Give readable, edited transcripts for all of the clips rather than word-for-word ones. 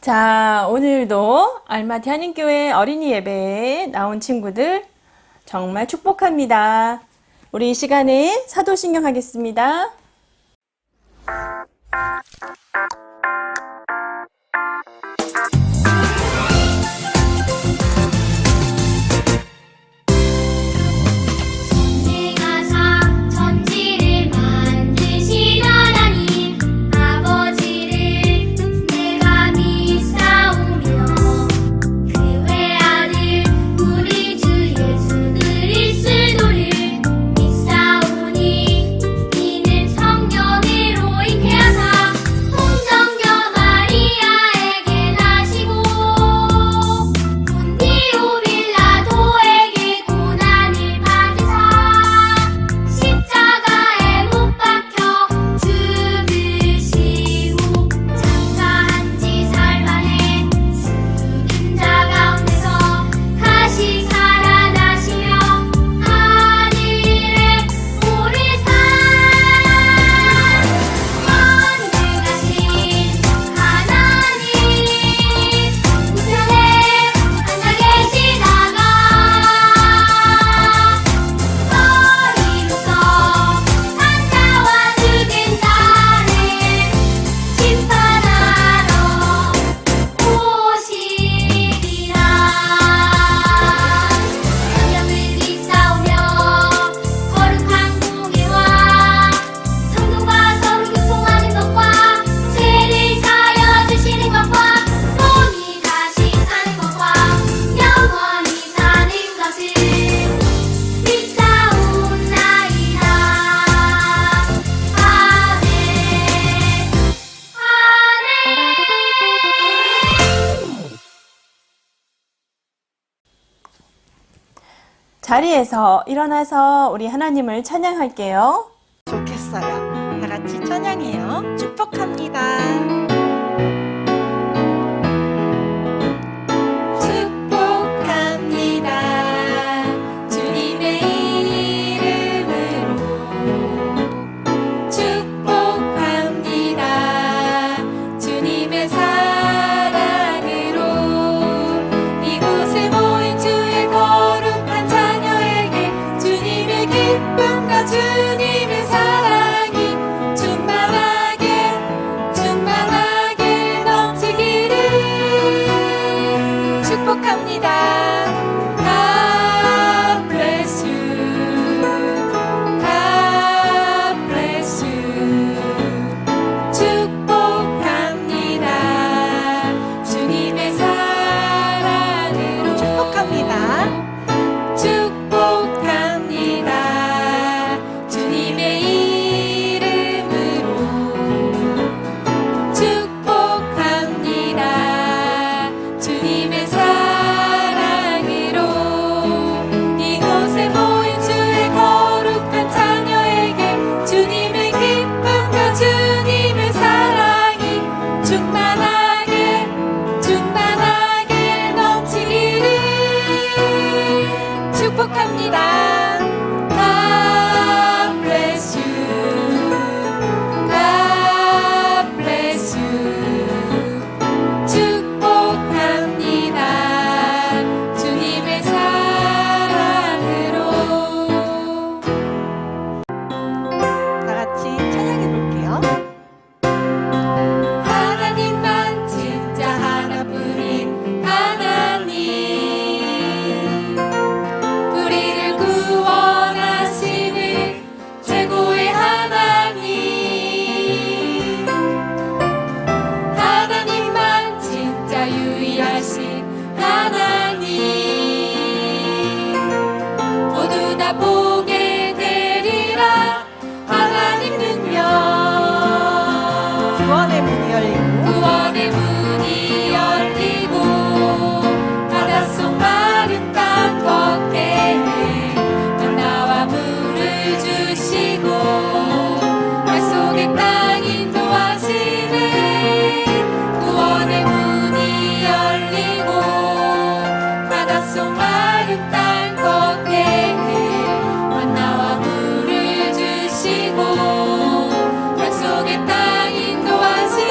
자, 오늘도 알마티 한인교회 어린이 예배에 나온 친구들 정말 축복합니다. 우리 이 시간에 사도신경 하겠습니다. 자리에서 일어나서 우리 하나님을 찬양할게요. 좋겠어요. 다 같이 찬양해요. 축복합니다. 축복합니다. 주님의 이름으로 축복합니다. 주님의 사랑으로 이곳에 모인 주의 거룩한 자녀에게 주님의 기쁨과 주님의 사랑이 충만하게 넘치기를 축복합니다. God bless you. God bless you. 축복합니다. 주님의 사랑으로 축복합니다. 축복합니다. 주님의 이름으로 축복합니다. 주님의 사랑으로 이곳에 모인 주의 거룩한 자녀에게 주님의 기쁨과 주님의 사랑이 충만하게 넘치기를 축복합니다. God bless you. God bless you. 축복합니다. 주님의 사랑으로. 다 같이 찬양해 볼게요. 하나님만 진짜 하나뿐인 하나님, 우리를 구원하시는 최고의 하나님, 하나님만 진짜 유일하신 하나님, 모두 다 보게 되리라 하나님 능력. 구원의 문이 열리고 바닷속 마른 땅 걷게 만나와 물을 주시고 약속의 땅 인도하시는 구원의 문이 열리고 바닷속 마른 땅 걷게 만나와 물을 주시고 약속의 땅 인도하시네.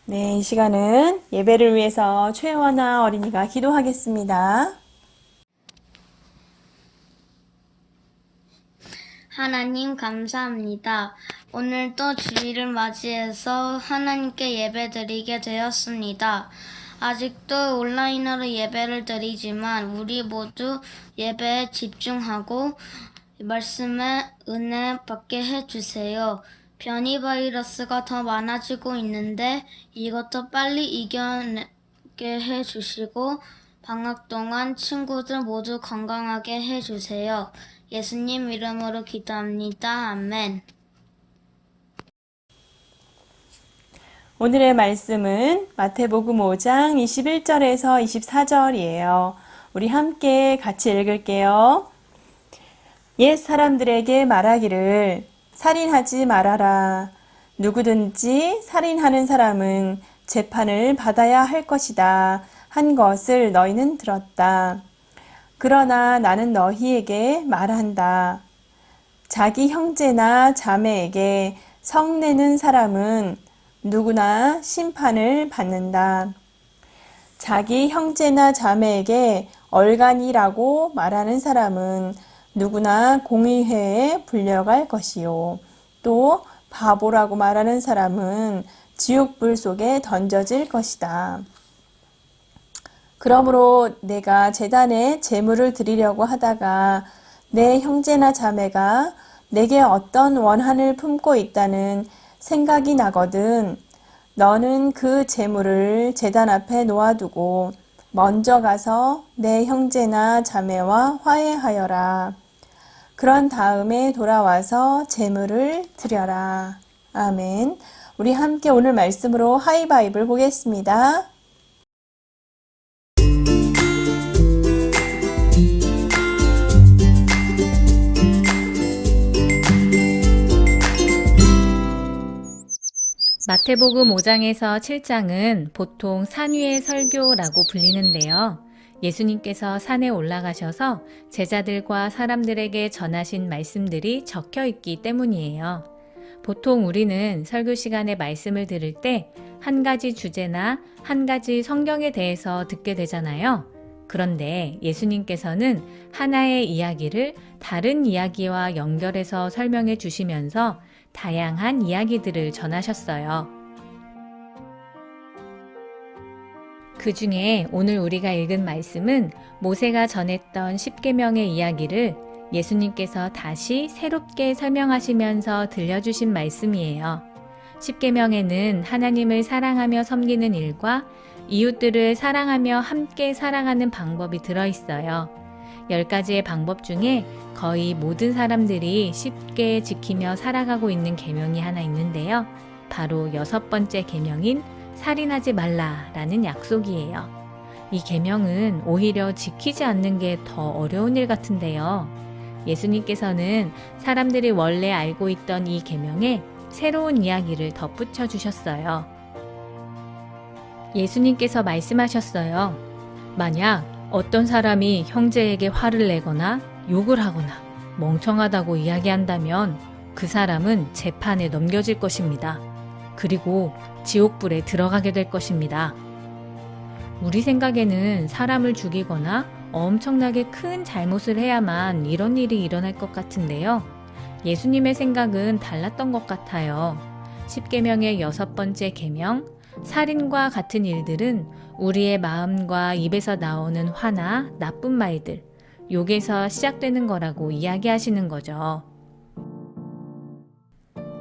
네, 이 시간은 예배를 위해서 최원아 어린이가 기도하겠습니다. 하나님 감사합니다. 오늘도 주일을 맞이해서 하나님께 예배드리게 되었습니다. 아직도 온라인으로 예배를 드리지만 우리 모두 예배에 집중하고 말씀에 은혜 받게 해주세요. 변이 바이러스가 더 많아지고 있는데 이것도 빨리 이겨내게 해주시고 방학 동안 친구들 모두 건강하게 해주세요. 예수님 이름으로 기도합니다. 아멘. 오늘의 말씀은 마태복음 5장 21절에서 24절이에요. 우리 함께 같이 읽을게요. 옛 사람들에게 말하기를 살인하지 말아라. 누구든지 살인하는 사람은 재판을 받아야 할 것이다. 한 것을 너희는 들었다. 그러나 나는 너희에게 말한다. 자기 형제나 자매에게 성내는 사람은 누구나 심판을 받는다. 자기 형제나 자매에게 얼간이라고 말하는 사람은 누구나 공의회에 불려갈 것이요. 또 바보라고 말하는 사람은 지옥불 속에 던져질 것이다. 그러므로 내가 제단에 제물을 드리려고 하다가 내 형제나 자매가 내게 어떤 원한을 품고 있다는 생각이 나거든 너는 그 제물을 제단 앞에 놓아두고 먼저 가서 내 형제나 자매와 화해하여라. 그런 다음에 돌아와서 제물을 드려라. 아멘. 우리 함께 오늘 말씀으로 하이바이블 보겠습니다. 마태복음 5장에서 7장은 보통 산 위의 설교라고 불리는데요. 예수님께서 산에 올라가셔서 제자들과 사람들에게 전하신 말씀들이 적혀 있기 때문이에요. 보통 우리는 설교 시간에 말씀을 들을 때 한 가지 주제나 한 가지 성경에 대해서 듣게 되잖아요. 그런데 예수님께서는 하나의 이야기를 다른 이야기와 연결해서 설명해 주시면서 다양한 이야기들을 전하셨어요. 그 중에 오늘 우리가 읽은 말씀은 모세가 전했던 십계명의 이야기를 예수님께서 다시 새롭게 설명하시면서 들려주신 말씀이에요. 십계명에는 하나님을 사랑하며 섬기는 일과 이웃들을 사랑하며 함께 살아가는 방법이 들어있어요. 10가지의 방법 중에 거의 모든 사람들이 쉽게 지키며 살아가고 있는 계명이 하나 있는데요. 바로 6번째 계명인 살인하지 말라라는 약속이에요. 이 계명은 오히려 지키지 않는 게 더 어려운 일 같은데요. 예수님께서는 사람들이 원래 알고 있던 이 계명에 새로운 이야기를 덧붙여 주셨어요. 예수님께서 말씀하셨어요. 만약 어떤 사람이 형제에게 화를 내거나 욕을 하거나 멍청하다고 이야기한다면 그 사람은 재판에 넘겨질 것입니다. 그리고 지옥불에 들어가게 될 것입니다. 우리 생각에는 사람을 죽이거나 엄청나게 큰 잘못을 해야만 이런 일이 일어날 것 같은데요. 예수님의 생각은 달랐던 것 같아요. 십계명의 6번째 계명, 살인과 같은 일들은 우리의 마음과 입에서 나오는 화나 나쁜 말들, 욕에서 시작되는 거라고 이야기하시는 거죠.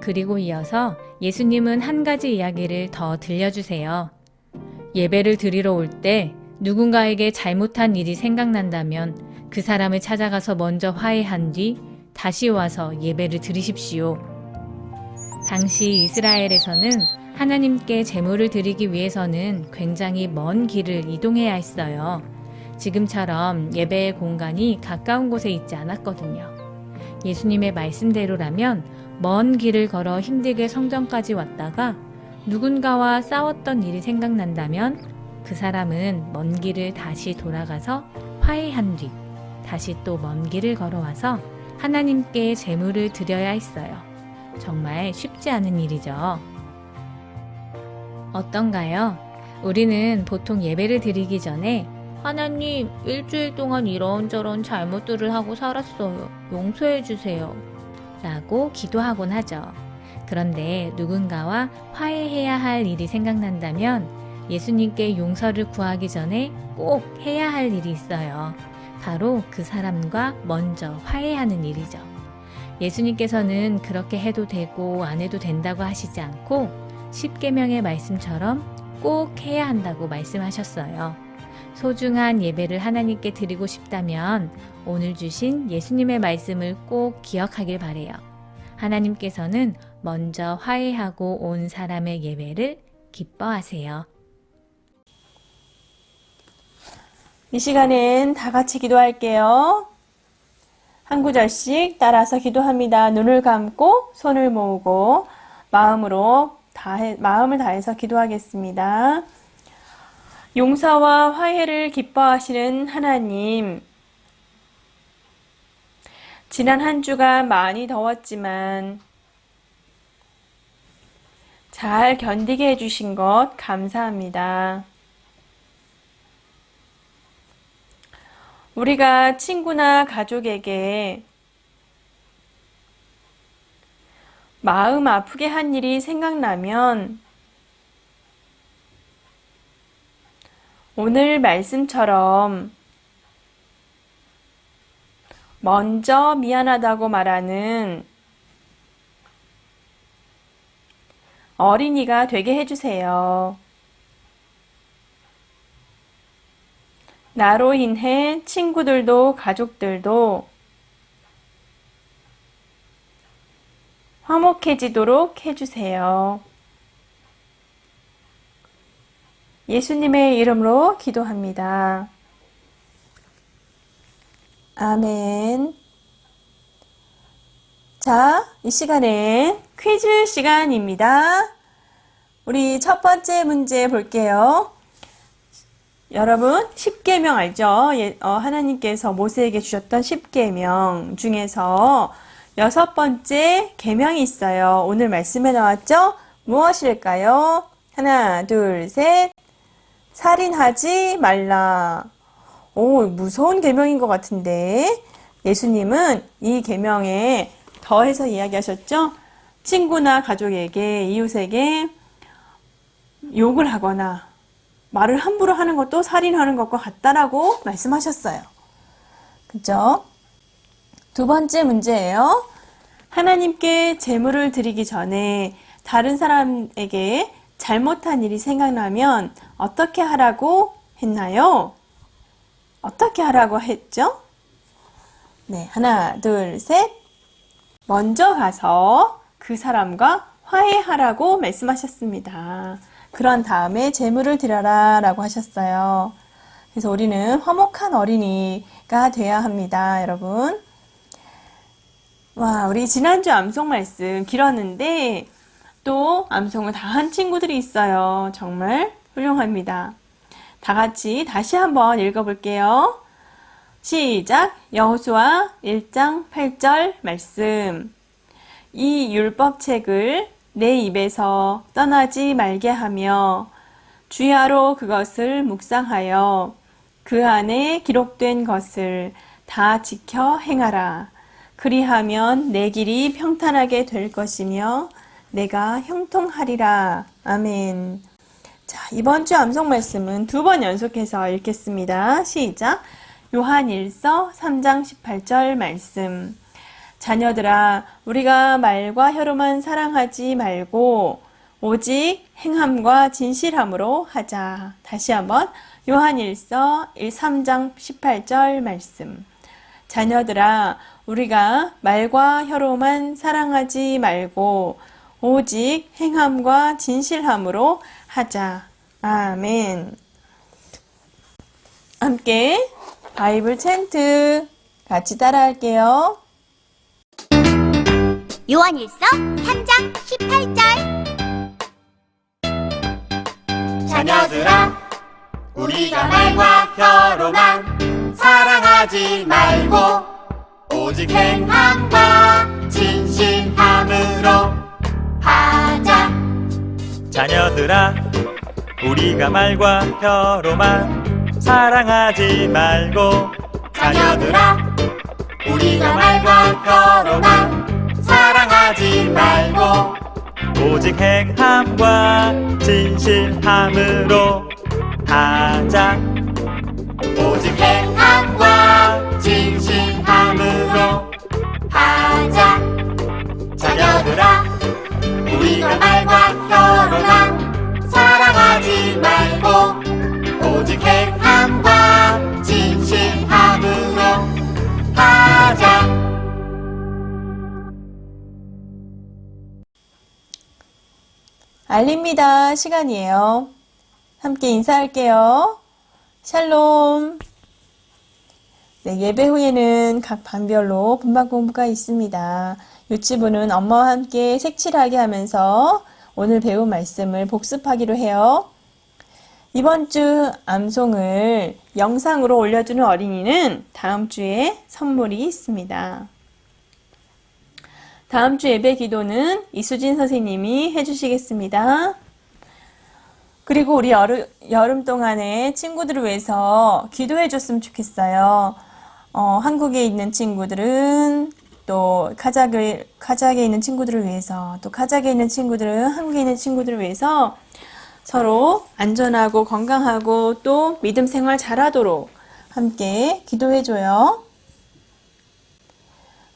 그리고 이어서 예수님은 한 가지 이야기를 더 들려주세요. 예배를 드리러 올 때 누군가에게 잘못한 일이 생각난다면 그 사람을 찾아가서 먼저 화해한 뒤 다시 와서 예배를 드리십시오. 당시 이스라엘에서는 하나님께 제물을 드리기 위해서는 굉장히 먼 길을 이동해야 했어요. 지금처럼 예배의 공간이 가까운 곳에 있지 않았거든요. 예수님의 말씀대로라면 먼 길을 걸어 힘들게 성전까지 왔다가 누군가와 싸웠던 일이 생각난다면 그 사람은 먼 길을 다시 돌아가서 화해한 뒤 다시 또 먼 길을 걸어와서 하나님께 제물을 드려야 했어요. 정말 쉽지 않은 일이죠. 어떤가요? 우리는 보통 예배를 드리기 전에 하나님, 일주일 동안 이런저런 잘못들을 하고 살았어요. 용서해 주세요. 라고 기도하곤 하죠. 그런데 누군가와 화해해야 할 일이 생각난다면 예수님께 용서를 구하기 전에 꼭 해야 할 일이 있어요. 바로 그 사람과 먼저 화해하는 일이죠. 예수님께서는 그렇게 해도 되고 안 해도 된다고 하시지 않고 십계명의 말씀처럼 꼭 해야 한다고 말씀하셨어요. 소중한 예배를 하나님께 드리고 싶다면 오늘 주신 예수님의 말씀을 꼭 기억하길 바래요. 하나님께서는 먼저 화해하고 온 사람의 예배를 기뻐하세요. 이 시간엔 다 같이 기도할게요. 한 구절씩 따라서 기도합니다. 눈을 감고 손을 모으고 마음을 다해서 기도하겠습니다. 용서와 화해를 기뻐하시는 하나님, 지난 한 주가 많이 더웠지만 잘 견디게 해주신 것 감사합니다. 우리가 친구나 가족에게 마음 아프게 한 일이 생각나면 오늘 말씀처럼 먼저 미안하다고 말하는 어린이가 되게 해주세요. 나로 인해 친구들도 가족들도 화목해지도록 해주세요. 예수님의 이름으로 기도합니다. 아멘. 자, 이 시간엔 퀴즈 시간입니다. 우리 첫 번째 문제 볼게요. 여러분, 십계명 알죠? 하나님께서 모세에게 주셨던 십계명 중에서 6번째 계명이 있어요. 오늘 말씀에 나왔죠? 무엇일까요? 하나, 둘, 셋. 살인하지 말라. 오, 무서운 계명인 것 같은데 예수님은 이 계명에 더해서 이야기하셨죠? 친구나 가족에게, 이웃에게 욕을 하거나 말을 함부로 하는 것도 살인하는 것과 같다라고 말씀하셨어요. 그죠? 두 번째 문제예요. 하나님께 제물을 드리기 전에 다른 사람에게 잘못한 일이 생각나면 어떻게 하라고 했나요? 어떻게 하라고 했죠? 네, 하나, 둘, 셋. 먼저 가서 그 사람과 화해하라고 말씀하셨습니다. 그런 다음에 제물을 드려라 라고 하셨어요. 그래서 우리는 화목한 어린이가 돼야 합니다, 여러분. 와, 우리 지난주 암송 말씀 길었는데 또 암송을 다 한 친구들이 있어요. 정말 훌륭합니다. 다 같이 다시 한번 읽어볼게요. 시작! 여호수아 1장 8절 말씀. 이 율법책을 내 입에서 떠나지 말게 하며 주야로 그것을 묵상하여 그 안에 기록된 것을 다 지켜 행하라. 그리하면 내 길이 평탄하게 될 것이며 내가 형통하리라. 아멘. 자, 이번 주 암송 말씀은 2번 연속해서 읽겠습니다. 시작! 요한일서 3장 18절 말씀. 자녀들아, 우리가 말과 혀로만 사랑하지 말고 오직 행함과 진실함으로 하자. 다시 한번 요한일서 3장 18절 말씀. 자녀들아, 우리가 말과 혀로만 사랑하지 말고 오직 행함과 진실함으로 하자. 아멘. 함께 바이블 챈트 같이 따라할게요. 요한일서 3장 18절. 자녀들아, 우리가 말과 혀로만 사랑하지 말고 오직 행함과 진실함으로 하자. 자녀들아, 우리가 말과 혀로만 사랑하지 말고 자녀들아 우리가 말과 혀로만 사랑하지 말고 오직 행함과 진실함으로 하자 오직 행함과 진실함으로 하자 자녀들아 우리가 말과 혀로만 사랑하지 말고 오직 행함과 진실함으로 하자 알립니다. 시간이에요. 함께 인사할게요. 샬롬. 네, 예배 후에는 각 반별로 분반 공부가 있습니다. 유치부는 엄마와 함께 색칠하게 하면서 오늘 배운 말씀을 복습하기로 해요. 이번 주 암송을 영상으로 올려주는 어린이는 다음 주에 선물이 있습니다. 다음 주 예배 기도는 이수진 선생님이 해주시겠습니다. 그리고 우리 여름 동안에 친구들을 위해서 기도해 줬으면 좋겠어요. 한국에 있는 친구들은 또 카자흐에 있는 친구들을 위해서, 또 카자흐에 있는 친구들은 한국에 있는 친구들을 위해서 서로 안전하고 건강하고 또 믿음 생활 잘하도록 함께 기도해줘요.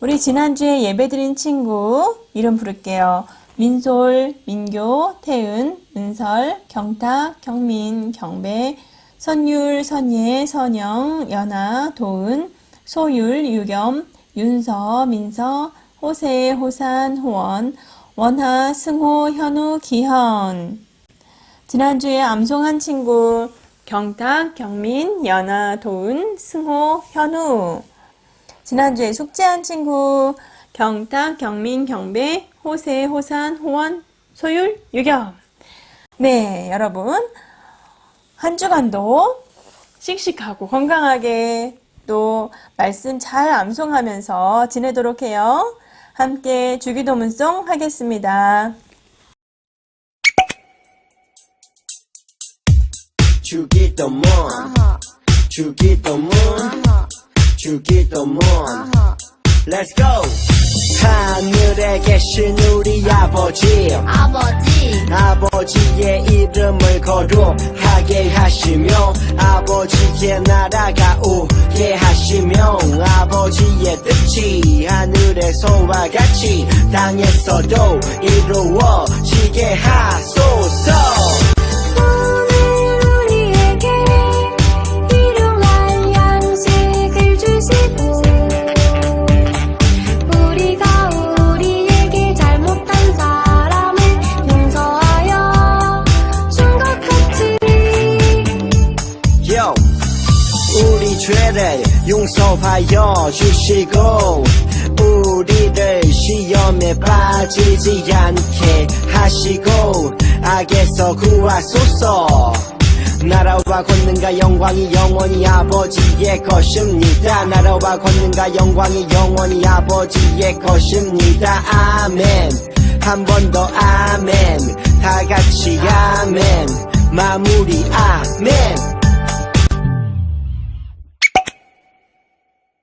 우리 지난주에 예배드린 친구 이름 부를게요. 민솔, 민교, 태은, 은설, 경탁, 경민, 경배, 선율, 선예, 선영, 연아, 도은, 소율, 유겸, 윤서, 민서, 호세, 호산, 호원, 원하, 승호, 현우, 기현. 지난주에 암송한 친구 경탁, 경민, 연아, 도은, 승호, 현우. 지난주에 숙제한 친구 경탁, 경민, 경배, 호세, 호산, 호원, 소율, 유겸. 네, 여러분 한 주간도 씩씩하고 건강하게 또 말씀 잘 암송하면서 지내도록 해요. 함께 주기도문송 하겠습니다. 주기도문 주기도문 주기도문 Let's go! 하늘에 계신 우리 아버지의 이름을 거룩하게 하시며 아버지의 나라가 오게 하시며 아버지의 뜻이 하늘에서와 같이 땅에서도 이루어지게 하소서. 우리 죄를 용서하여 주시고 우리를 시험에 빠지지 않게 하시고 악에서 구하소서. 나라와 권능과 영광이 영원히 아버지의 것입니다. 나라와 권능과 영광이 영원히 아버지의 것입니다. 아멘. 한 번 더 아멘. 다 같이 아멘. 마무리 아멘.